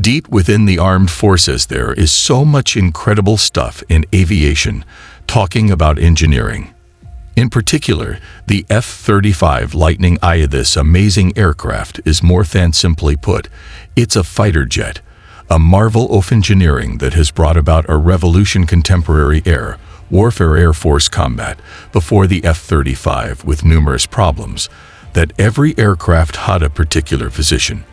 Deep within the armed forces there is so much incredible stuff in aviation, talking about engineering. In particular, the F-35 Lightning I. This amazing aircraft is more than simply put, it's a fighter jet, a marvel of engineering that has brought about a revolution contemporary air warfare Air Force combat before the F-35 with numerous problems, that every aircraft had a particular position,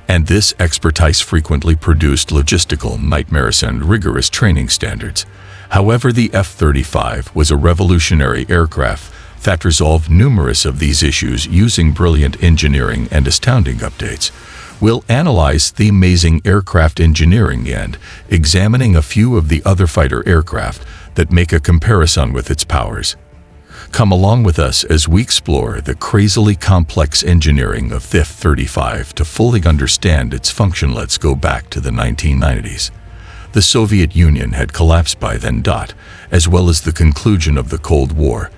and this expertise frequently produced logistical nightmares and rigorous training standards. However, the F-35 was a revolutionary aircraft that resolved numerous of these issues using brilliant engineering and astounding updates. We'll analyze the amazing aircraft engineering and examining a few of the other fighter aircraft that make a comparison with its powers. Come along with us as we explore the crazily complex engineering of the F-35 to fully understand its function. Let's go back to the 1990s. The Soviet Union had collapsed by then, as well as the conclusion of the Cold War.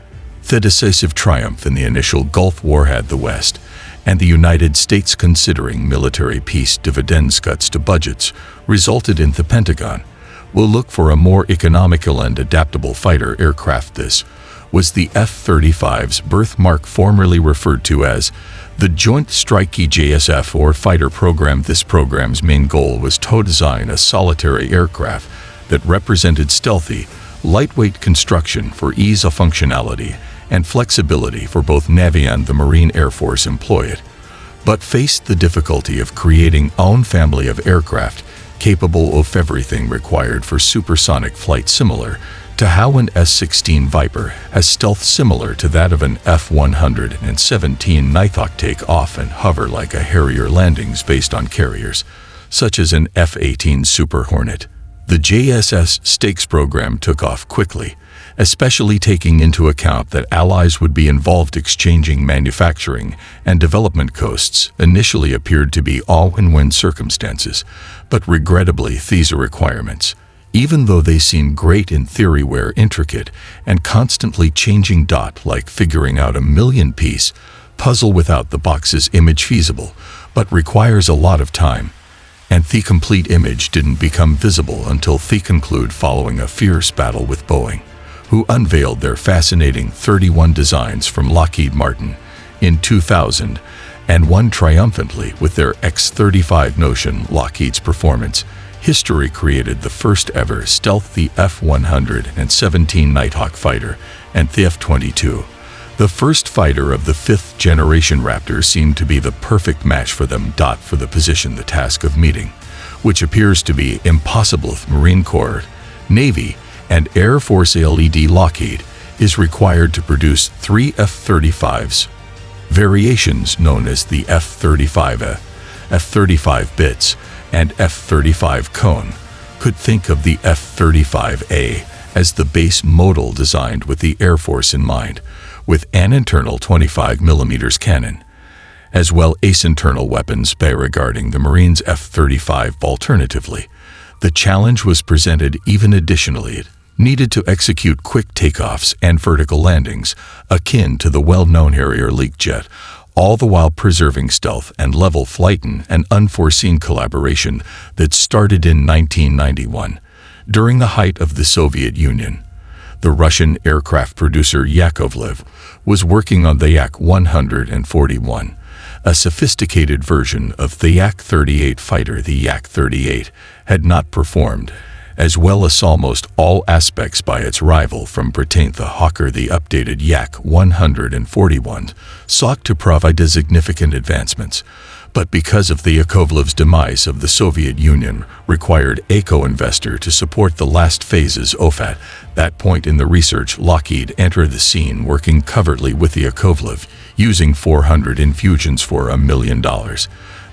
The decisive triumph in the initial Gulf War had the West and the United States considering military peace. Dividends cuts to budgets resulted in the Pentagon will look for a more economical and adaptable fighter aircraft. This was the F-35's birthmark, formerly referred to as the Joint Strike JSF or fighter program. This program's main goal was to design a solitary aircraft that represented stealthy, lightweight construction for ease of functionality and flexibility for both Navy and the Marine Air Force employed, but faced the difficulty of creating own family of aircraft capable of everything required for supersonic flight, similar to how an S-16 Viper has stealth similar to that of an F-117 Nighthawk, take off and hover like a Harrier, landings based on carriers, such as an F-18 Super Hornet. The JSS stakes program took off quickly, especially taking into account that allies would be involved. Exchanging manufacturing and development costs initially appeared to be all-in-win circumstances, but regrettably these are requirements, even though they seem great in theory, were intricate and constantly changing. Like figuring out a million-piece puzzle without the box's image feasible, but requires a lot of time, and the complete image didn't become visible until the conclude following a fierce battle with Boeing, who unveiled their fascinating 31 designs from Lockheed Martin in 2000 and won triumphantly with their X-35 notion. Lockheed's performance history created the first ever stealth, the F-117 Nighthawk fighter, and the F-22. The first fighter of the fifth-generation Raptor seemed to be the perfect match for them. For the position, the task of meeting, which appears to be impossible with Marine Corps, Navy, and Air Force LED, Lockheed is required to produce 3 F-35s, variations known as the F-35A, F-35 Bits, and F-35 Cone. Could think of the F-35A as the base model designed with the Air Force in mind, with an internal 25mm cannon, as well as internal weapons bay. Regarding the Marines' F-35, alternatively, the challenge was presented even additionally. It needed to execute quick takeoffs and vertical landings, akin to the well-known Harrier Learjet, all the while preserving stealth and level flight. In an unforeseen collaboration that started in 1991, during the height of the Soviet Union. The Russian aircraft producer Yakovlev was working on the Yak-141, a sophisticated version of the Yak-38 fighter. The Yak-38 had not performed as well as almost all aspects by its rival from Britain, the Hawker. The updated Yak-141 sought to provide significant advancements, but because of the Yakovlev's demise of the Soviet Union, required a co-investor to support the last phases of. At that point in the research, Lockheed entered the scene, working covertly with the Yakovlev, using 400 infusions for $1 million.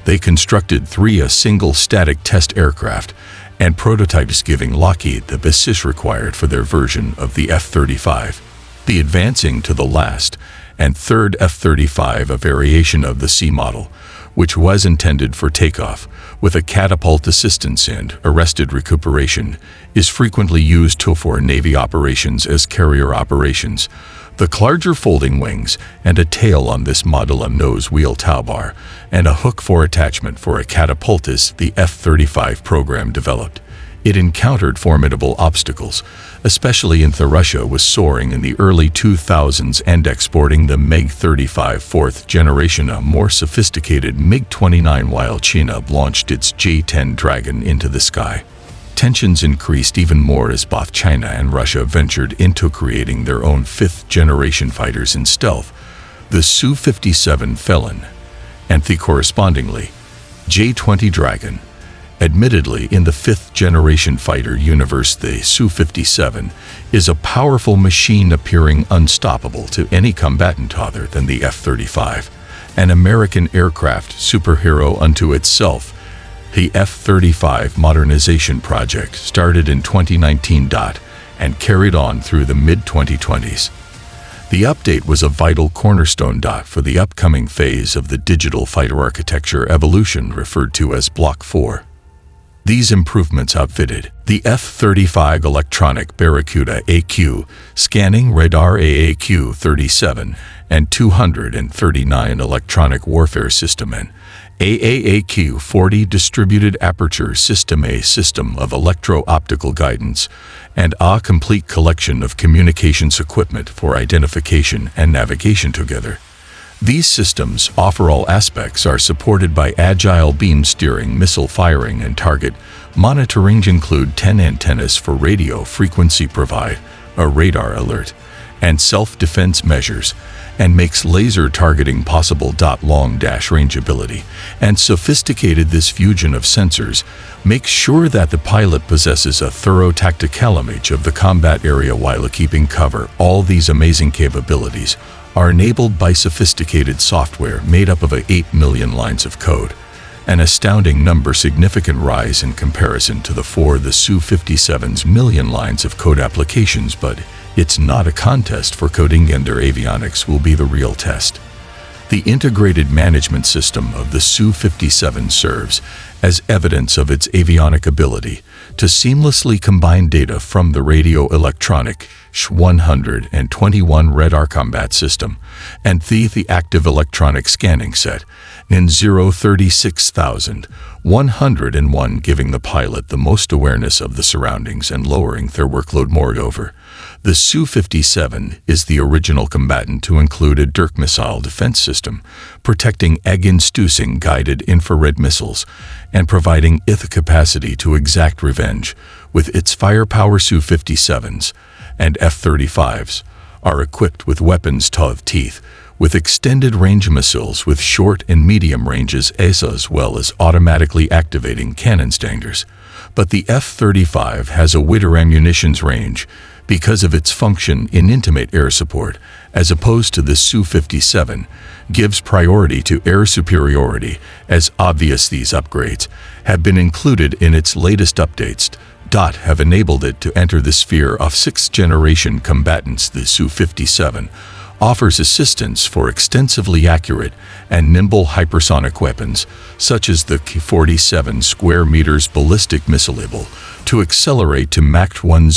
They constructed 3 a single static test aircraft and prototypes, giving Lockheed the basis required for their version of the F-35. The advancing to the last and third F-35, a variation of the C model, which was intended for takeoff, with a catapult assistance and arrested recuperation, is frequently used for Navy operations as carrier operations. The larger folding wings and a tail on this model, a nose wheel tow bar, and a hook for attachment for a catapultist the F-35 program developed. It encountered formidable obstacles, especially in Russia was soaring in the early 2000s and exporting the MiG-35 fourth generation, a more sophisticated MiG-29, while China launched its J-10 Dragon into the sky. Tensions increased even more as both China and Russia ventured into creating their own fifth-generation fighters in stealth, the Su-57 Felon, and the correspondingly J-20 Dragon. Admittedly, in the fifth-generation fighter universe, the Su-57 is a powerful machine appearing unstoppable to any combatant other than the F-35, an American aircraft superhero unto itself. The F-35 modernization project started in 2019 and carried on through the mid-2020s. The update was a vital cornerstone for the upcoming phase of the digital fighter architecture evolution referred to as Block 4. These improvements outfitted the F-35 electronic Barracuda AQ, scanning radar AAQ-37, and 239 electronic warfare system and AAQ-40 distributed aperture system, a system of electro-optical guidance, and a complete collection of communications equipment for identification and navigation together. These systems offer all aspects are supported by agile beam steering, missile firing, and target monitoring. Include 10 antennas for radio frequency, provide a radar alert and self-defense measures, and makes laser targeting possible. Long-range ability and sophisticated. This fusion of sensors makes sure that the pilot possesses a thorough tactical image of the combat area while keeping cover. All these amazing capabilities are enabled by sophisticated software made up of 8 million lines of code, an astounding number, significant rise in comparison to the Su-57's million lines of code applications. But it's not a contest for coding, and their avionics will be the real test. The integrated management system of the Su-57 serves as evidence of its avionic ability to seamlessly combine data from the radio electronic Sh-121 radar combat system and the active electronic scanning set in 36101, giving the pilot the most awareness of the surroundings and lowering their workload. Moreover, the Su-57 is the original combatant to include a Dirk missile defense system, protecting egg-inducing guided infrared missiles and providing the capacity to exact revenge. With its firepower, Su-57s and F-35s are equipped with weapons of teeth, with extended range missiles with short and medium ranges, as well as automatically activating cannon stangers. But the F-35 has a wider ammunitions range because of its function in intimate air support, as opposed to the Su-57, gives priority to air superiority. As obvious, these upgrades have been included in its latest updates, have enabled it to enter the sphere of sixth-generation combatants. The Su-57 offers assistance for extensively accurate and nimble hypersonic weapons, such as the K-47 square meters ballistic missile, able to accelerate to Mach 10.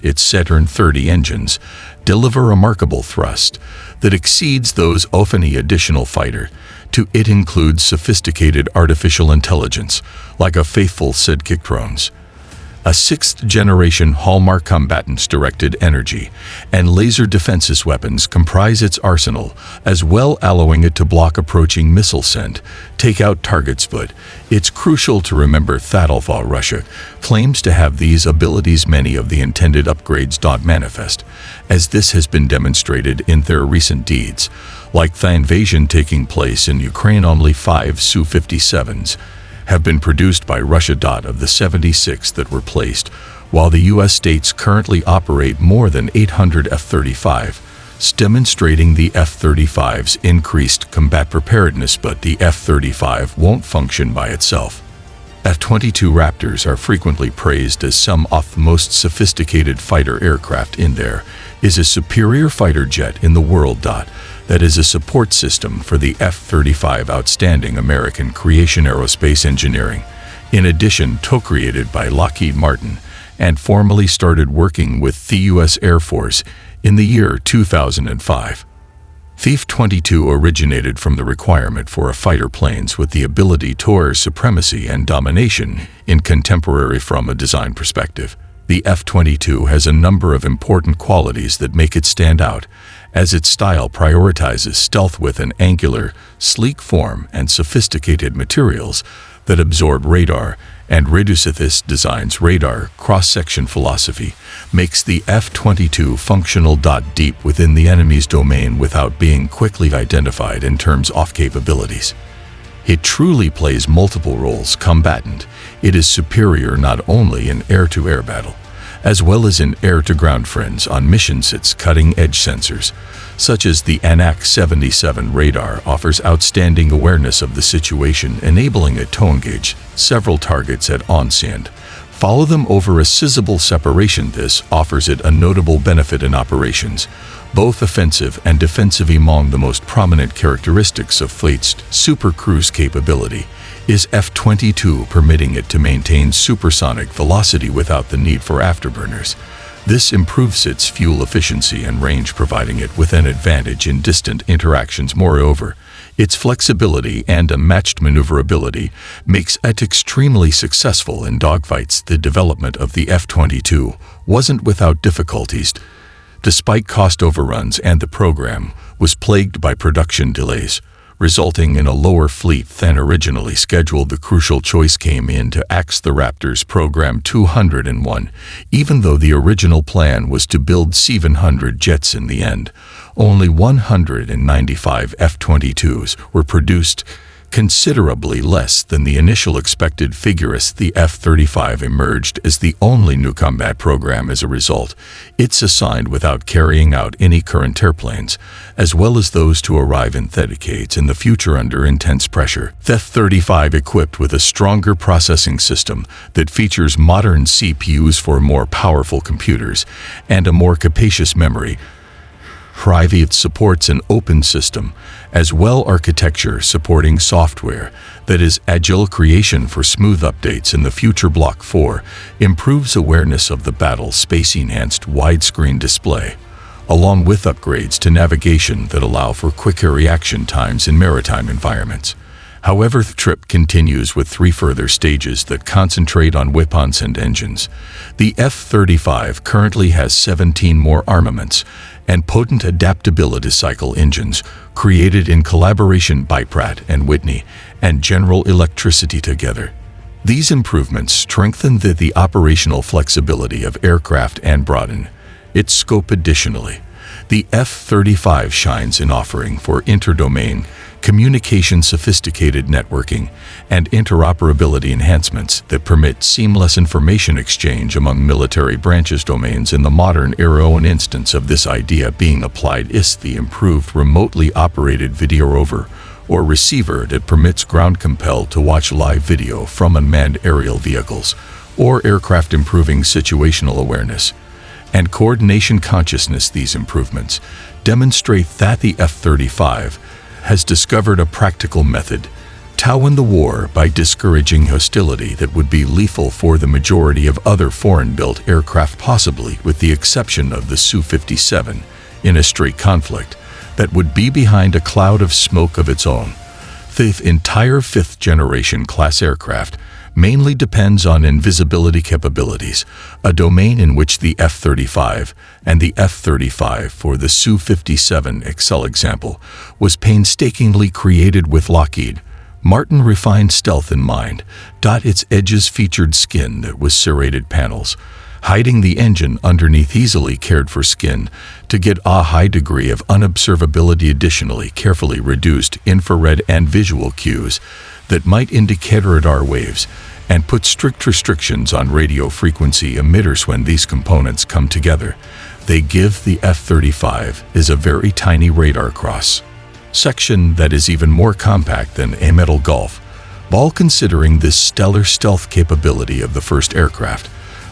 Its Saturn 30 engines deliver remarkable thrust that exceeds those of any additional fighter. It includes sophisticated artificial intelligence, like a faithful sidekick drones, a sixth-generation hallmark combatants. Directed energy and laser defenses weapons comprise its arsenal, as well allowing it to block approaching missiles and take out targets. But it's crucial to remember that although Russia claims to have these abilities, many of the intended upgrades don't manifest, as this has been demonstrated in their recent deeds, like the invasion taking place in Ukraine. Only 5 Su-57s have been produced by Russia. Of the 76 that were placed, while the U.S. states currently operate more than 800 F-35s, demonstrating the F-35's increased combat preparedness. But the F-35 won't function by itself. F-22 Raptors are frequently praised as some of the most sophisticated fighter aircraft in there is a superior fighter jet in the world. that is a support system for the F-35 outstanding American creation aerospace engineering, in addition co-created by Lockheed Martin, and formally started working with the U.S. Air Force in the year 2005. Thief 22 originated from the requirement for a fighter planes with the ability to air supremacy and domination in contemporary from a design perspective. The F-22 has a number of important qualities that make it stand out, as its style prioritizes stealth with an angular, sleek form and sophisticated materials that absorb radar, and reduceth its design's radar cross-section philosophy makes the F-22 functional. Deep within the enemy's domain without being quickly identified in terms of capabilities. It truly plays multiple roles combatant. It is superior not only in air-to-air battle, as well as in air-to-ground friends on missions. Its cutting-edge sensors, such as the ANAC 77 radar, offers outstanding awareness of the situation, enabling it to engage several targets at once and follow them over a sizable separation. This offers it a notable benefit in operations, both offensive and defensive. Among the most prominent characteristics of fleet's super cruise capability is F-22 permitting it to maintain supersonic velocity without the need for afterburners. This improves its fuel efficiency and range, providing it with an advantage in distant interactions. Moreover, its flexibility and unmatched maneuverability makes it extremely successful in dogfights. The development of the F-22 wasn't without difficulties. Despite cost overruns, and the program was plagued by production delays, resulting in a lower fleet than originally scheduled. The crucial choice came in to axe the Raptor's Program 201. Even though the original plan was to build 700 jets, in the end, only 195 F-22s were produced, considerably less than the initial expected figure. As the F-35 emerged as the only new combat program. As a result, it's assigned without carrying out any current airplanes, as well as those to arrive in decades in the future under intense pressure. The F-35, equipped with a stronger processing system that features modern CPUs for more powerful computers and a more capacious memory. Private supports an open system, as well architecture supporting software that is agile creation for smooth updates in the future. Block 4 improves awareness of the battle space, enhanced widescreen display, along with upgrades to navigation that allow for quicker reaction times in maritime environments. However, the trip continues with 3 further stages that concentrate on weapons and engines. The F-35 currently has 17 more armaments and potent adaptability cycle engines created in collaboration by Pratt & Whitney and General Electricity together. These improvements strengthen the operational flexibility of aircraft and broaden its scope. Additionally, the F-35 shines in offering for interdomain communication, sophisticated networking, and interoperability enhancements that permit seamless information exchange among military branches domains. In the modern era, an instance of this idea being applied is the improved remotely operated video rover or receiver that permits ground compelled to watch live video from unmanned aerial vehicles or aircraft, improving situational awareness and coordination consciousness. These improvements demonstrate that the F-35 has discovered a practical method to win the war by discouraging hostility that would be lethal for the majority of other foreign-built aircraft, possibly with the exception of the Su-57, in a straight conflict that would be behind a cloud of smoke of its own. The entire 5th-generation class aircraft mainly depends on invisibility capabilities, a domain in which the F-35 and the F-35 for the Su-57 XL example was painstakingly created with Lockheed Martin refined stealth in mind. Its edges featured skin that was serrated panels, hiding the engine underneath easily cared for skin to get a high degree of unobservability. Additionally, carefully reduced infrared and visual cues that might indicate radar waves and put strict restrictions on radio frequency emitters. When these components come together, they give the F-35 is a very tiny radar cross section that is even more compact than a metal golf ball. Considering this stellar stealth capability of the first aircraft,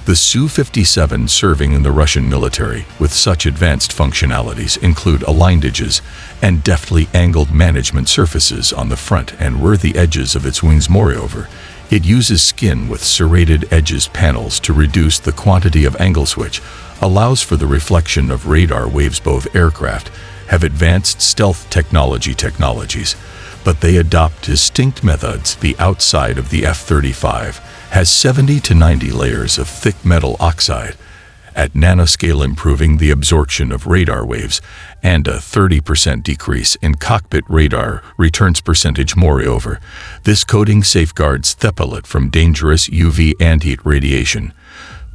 The Su-57 serving in the Russian military with such advanced functionalities include aligned edges and deftly angled management surfaces on the front and worthy edges of its wings. Moreover, it uses skin with serrated edges panels to reduce the quantity of angle switch, allows for the reflection of radar waves. Both aircraft have advanced stealth technologies, but they adopt distinct methods. The outside of the F-35 has 70 to 90 layers of thick metal oxide at nanoscale, improving the absorption of radar waves and a 30% decrease in cockpit radar returns percentage. Moreover, this coating safeguards the pilot from dangerous UV and heat radiation.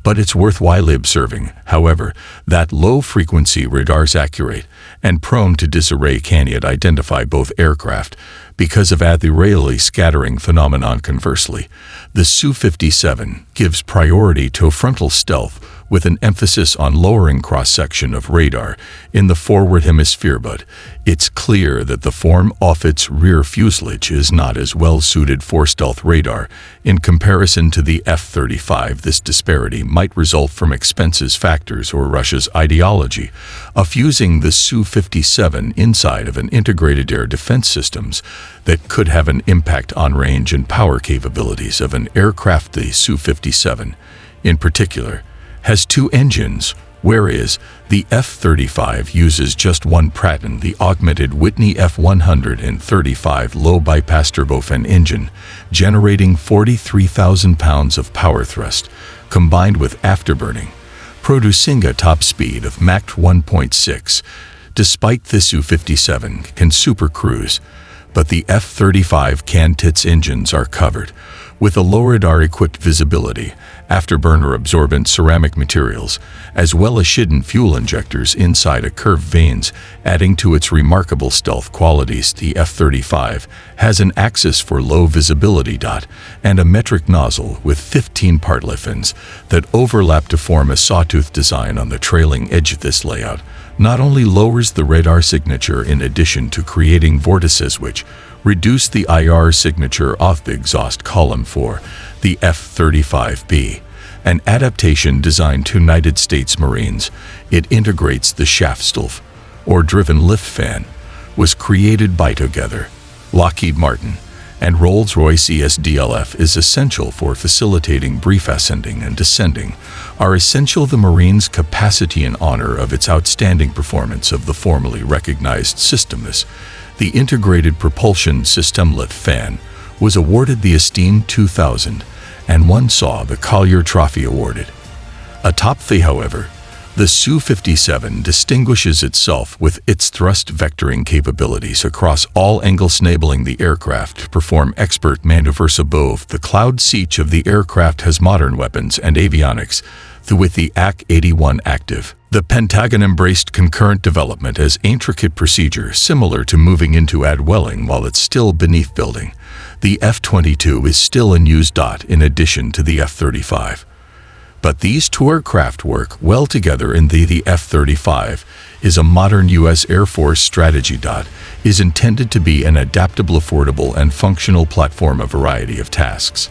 But it's worthwhile observing, however, that low-frequency radars accurate and prone to disarray cannot identify both aircraft because of the Rayleigh scattering phenomenon. Conversely, the Su-57 gives priority to frontal stealth with an emphasis on lowering cross-section of radar in the forward hemisphere, but it's clear that the form of its rear fuselage is not as well suited for stealth radar in comparison to the F-35. This disparity might result from expenses factors or Russia's ideology of using the Su-57 inside of an integrated air defense systems that could have an impact on range and power capabilities of an aircraft. The Su-57, in particular, has two engines, whereas the F-35 uses just one Pratt & the augmented Whitney F-135 low-bypass turbofan engine, generating 43,000 pounds of power thrust, combined with afterburning, producing a top speed of Mach 1.6. Despite the Su-57 can supercruise, but the F-35 can't. Its engines are covered with a low radar-equipped visibility, afterburner absorbent ceramic materials, as well as hidden fuel injectors inside a curved vanes, adding to its remarkable stealth qualities. The F-35 has an axis for low visibility and a metric nozzle with 15 partlet fins that overlap to form a sawtooth design on the trailing edge. This layout not only lowers the radar signature in addition to creating vortices which reduce the IR signature of the exhaust column for the F-35B, an adaptation designed to United States Marines. It integrates the shaft stulf, or driven lift fan, was created by Together, Lockheed Martin, and Rolls-Royce. ESDLF is essential for facilitating brief ascending and descending, are essential. The Marines' capacity in honor of its outstanding performance of the formally recognized system is the Integrated Propulsion System lift fan was awarded the esteemed 2001 saw the Collier Trophy awarded. Atop the, however, the Su-57 distinguishes itself with its thrust vectoring capabilities across all angles, enabling the aircraft to perform expert maneuvers above the cloud. Each of the aircraft has modern weapons and avionics, with the AC-81 active. The Pentagon embraced concurrent development as intricate procedure similar to moving into a dwelling while it's still beneath building. The F-22 is still in use. In addition to the F-35. But these two aircraft work well together. In the F-35 is a modern U.S. Air Force strategy. Is intended to be an adaptable, affordable, and functional platform of a variety of tasks.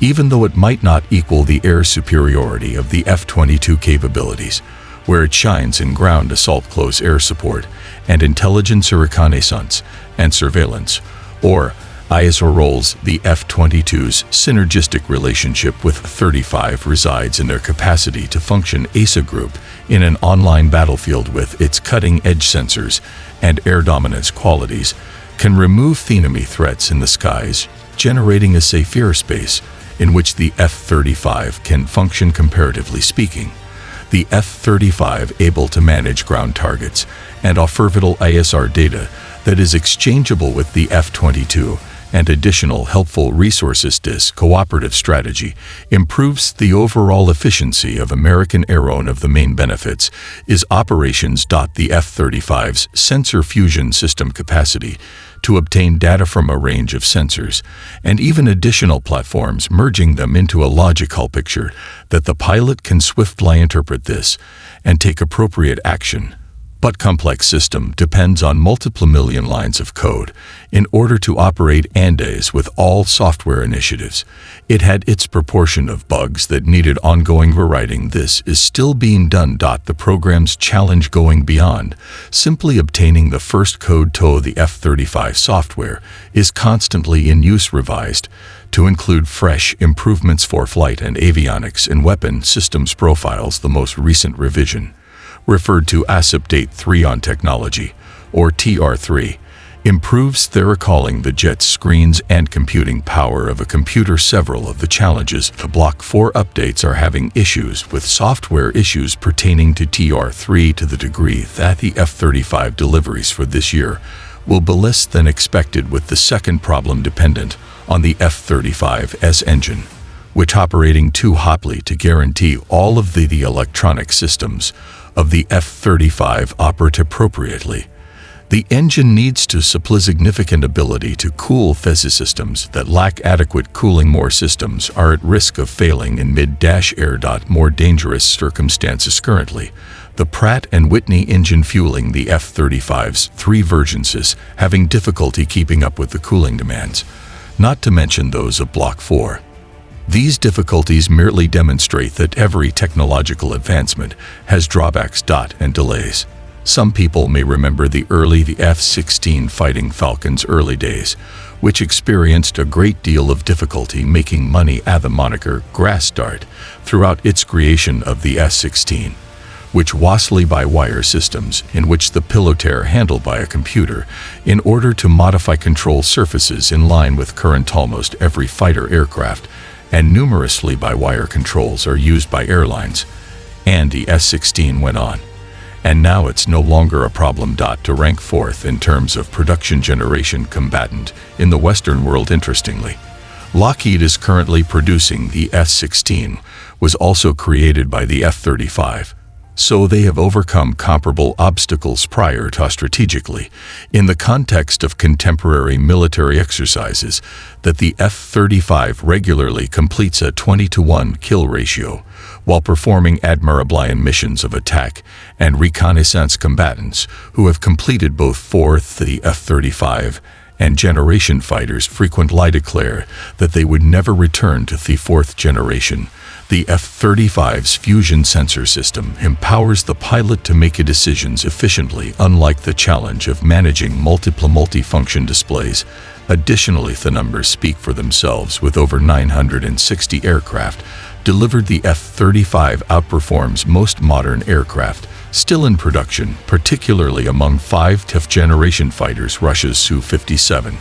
Even though it might not equal the air superiority of the F-22 capabilities, where it shines in ground assault, close air support, and intelligence reconnaissance and surveillance, or ISR roles, the F-22's synergistic relationship with F-35 resides in their capacity to function as a group in an online battlefield. With its cutting-edge sensors and air dominance qualities, can remove enemy threats in the skies, generating a safe airspace in which the F-35 can function. Comparatively speaking, the F-35 able to manage ground targets and offer vital ISR data that is exchangeable with the F-22 and additional helpful resources. This cooperative strategy improves the overall efficiency of American Air. One of the main benefits is operations. The F-35's sensor fusion system capacity to obtain data from a range of sensors and even additional platforms, merging them into a logical picture that the pilot can swiftly interpret this and take appropriate action. but complex system depends on multiple million lines of code in order to operate, and as with all software initiatives, it had its proportion of bugs that needed ongoing rewriting. This is still being done. The program's challenge going beyond simply obtaining the first code to the F-35 software is constantly in use, revised to include fresh improvements for flight and avionics and weapon systems profiles. The most recent revision, referred to as Update 3 on Technology, or TR3, improves the recalling the jet screens and computing power of a computer. Several of the challenges the Block 4 updates are having issues with software issues pertaining to TR3 to the degree that the F-35 deliveries for this year will be less than expected, with the second problem dependent on the F-35's engine, which operating too hotly to guarantee all of the electronic systems of the F-35 operate appropriately. The engine needs to supply significant ability to cool these systems that lack adequate cooling. More systems are at risk of failing in mid-air. More dangerous circumstances currently. The Pratt & Whitney engine fueling the F-35's 3 versions is having difficulty keeping up with the cooling demands, not to mention those of Block 4. These difficulties merely demonstrate that every technological advancement has drawbacks and delays. Some people may remember the F-16 Fighting Falcon's early days, which experienced a great deal of difficulty making money at the moniker Grass Dart throughout its creation of the F-16, which was by-wire systems in which the pilotaire handled by a computer in order to modify control surfaces in line with current. Almost every fighter aircraft and numerously by-wire controls are used by airlines, and the F-16 went on. And now it's no longer a problem. To rank 4th in terms of production generation combatant in the Western world. Interestingly, Lockheed is currently producing the F-16, was also created by the F-35. So they have overcome comparable obstacles prior to strategically, in the context of contemporary military exercises, that the F-35 regularly completes a 20-to-1 kill ratio, while performing admirable missions of attack and reconnaissance. Combatants who have completed both 4th the F-35 and generation fighters frequently declare that they would never return to the 4th generation. The F-35's fusion sensor system empowers the pilot to make decisions efficiently, unlike the challenge of managing multiple multifunction displays. Additionally, the numbers speak for themselves. With over 960 aircraft delivered, the F-35 outperforms most modern aircraft still in production, particularly among 5th-generation fighters. Russia's Su-57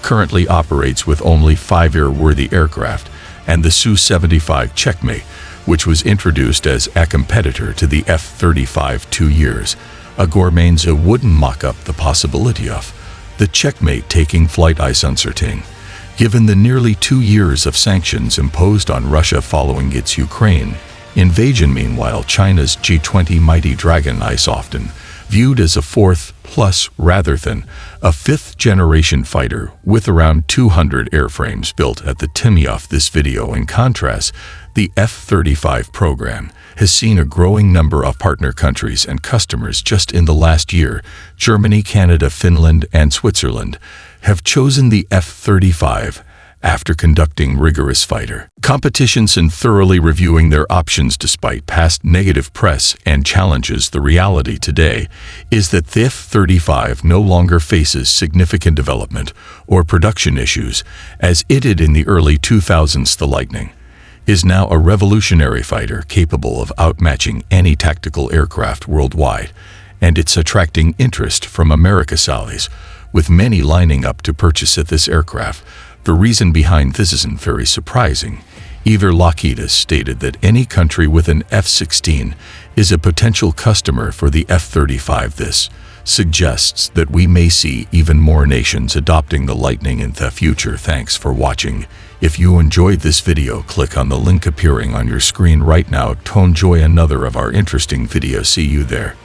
currently operates with only 5 airworthy aircraft, and the Su-75 Checkmate, which was introduced as a competitor to the F-35 2 years ago, remains a wooden mock-up. The possibility of the Checkmate taking flight is uncertain, given the nearly 2 years of sanctions imposed on Russia following its Ukraine invasion. Meanwhile, China's G-20 Mighty Dragon is often viewed as a 4th plus rather than a 5th-generation fighter, with around 200 airframes built at the time of this video. In contrast, the F-35 program has seen a growing number of partner countries and customers. Just in the last year, Germany, Canada, Finland, and Switzerland have chosen the F-35 after conducting rigorous fighter competitions and thoroughly reviewing their options. Despite past negative press and challenges, the reality today is that the F-35 no longer faces significant development or production issues as it did in the early 2000s. The Lightning is now a revolutionary fighter capable of outmatching any tactical aircraft worldwide, and it's attracting interest from America's allies, with many lining up to purchase this aircraft. The reason behind this isn't very surprising. Either Lockheed has stated that any country with an F-16 is a potential customer for the F-35. This suggests that we may see even more nations adopting the Lightning in the future. Thanks for watching. If you enjoyed this video, click on the link appearing on your screen right now to enjoy another of our interesting videos. See you there.